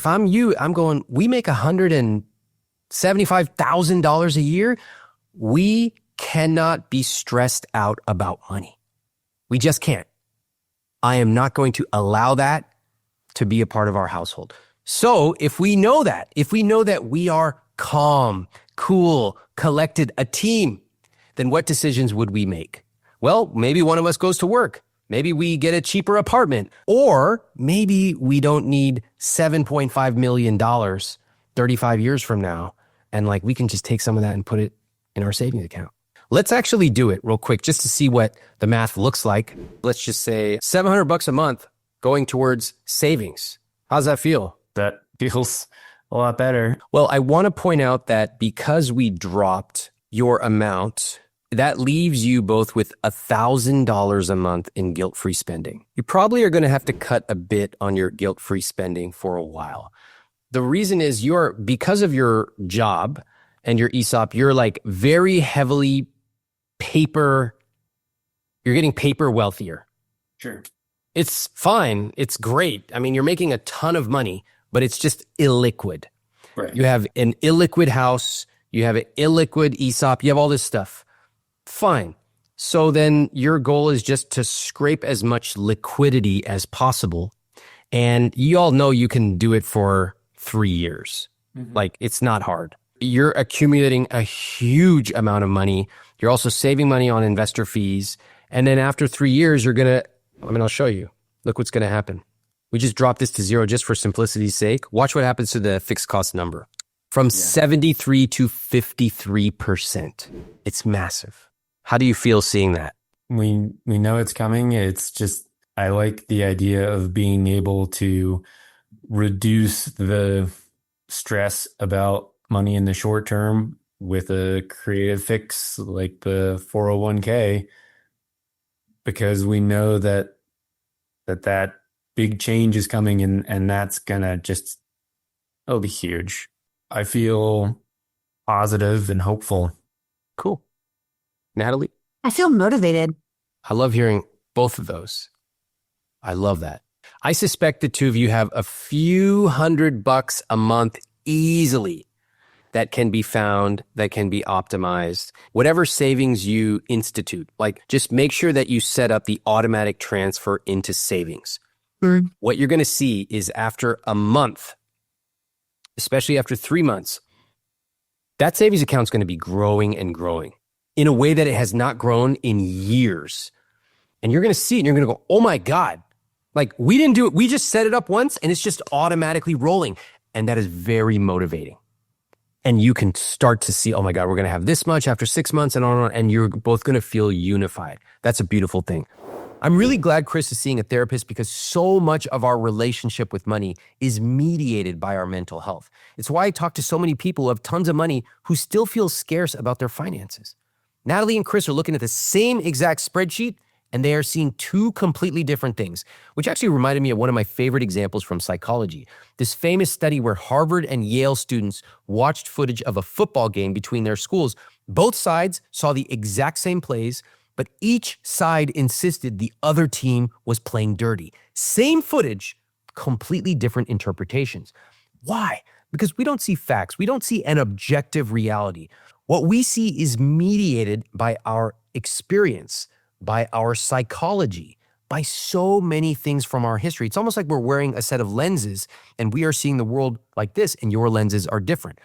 if I'm you, I'm going, we make $175,000 a year. We cannot be stressed out about money. We just can't. I am not going to allow that to be a part of our household. So if we know that we are calm, cool, collected, a team, then what decisions would we make? Well, maybe one of us goes to work. Maybe we get a cheaper apartment, or maybe we don't need $7.5 million 35 years from now. And like, we can just take some of that and put it in our savings account. Let's actually do it real quick just to see what the math looks like. Let's just say $700 a month going towards savings. How's that feel? That feels a lot better. Well, I want to point out that because we dropped your amount, that leaves you both with $1,000 a month in guilt-free spending. You probably are going to have to cut a bit on your guilt-free spending for a while. The reason is because of your job and your ESOP, you're like very heavily you're getting paper wealthier. Sure. It's fine. It's great. I mean, you're making a ton of money, but it's just illiquid. Right. You have an illiquid house. You have an illiquid ESOP. You have all this stuff. Fine. So then your goal is just to scrape as much liquidity as possible. And you all know you can do it for 3 years. Mm-hmm. Like, it's not hard. You're accumulating a huge amount of money. You're also saving money on investor fees. And then after 3 years, I'll show you. Look what's going to happen. We just dropped this to 0 just for simplicity's sake. Watch what happens to the fixed cost number. From 73 to 53%. It's massive. How do you feel seeing that? We know it's coming. It's just, I like the idea of being able to reduce the stress about money in the short term with a creative fix like the 401k, because we know that big change is coming, and that's gonna it'll be huge. I feel positive and hopeful. Cool. Natalie? I feel motivated. I love hearing both of those. I love that. I suspect the two of you have a few $100 a month easily that can be found, that can be optimized. Whatever savings you institute, like, just make sure that you set up the automatic transfer into savings. Mm. What you're going to see is after a month, especially after 3 months, that savings account is going to be growing and growing in a way that it has not grown in years. And you're going to see it and you're going to go, oh my God, like, we didn't do it. We just set it up once and it's just automatically rolling. And that is very motivating. And you can start to see, oh my God, we're going to have this much after 6 months and on and on. And you're both going to feel unified. That's a beautiful thing. I'm really glad Chris is seeing a therapist, because so much of our relationship with money is mediated by our mental health. It's why I talk to so many people who have tons of money who still feel scarce about their finances. Natalie and Chris are looking at the same exact spreadsheet, and they are seeing two completely different things, which actually reminded me of one of my favorite examples from psychology. This famous study where Harvard and Yale students watched footage of a football game between their schools. Both sides saw the exact same plays, but each side insisted the other team was playing dirty. Same footage, completely different interpretations. Why? Because we don't see facts. We don't see an objective reality. What we see is mediated by our experience, by our psychology, by so many things from our history. It's almost like we're wearing a set of lenses and we are seeing the world like this, and your lenses are different.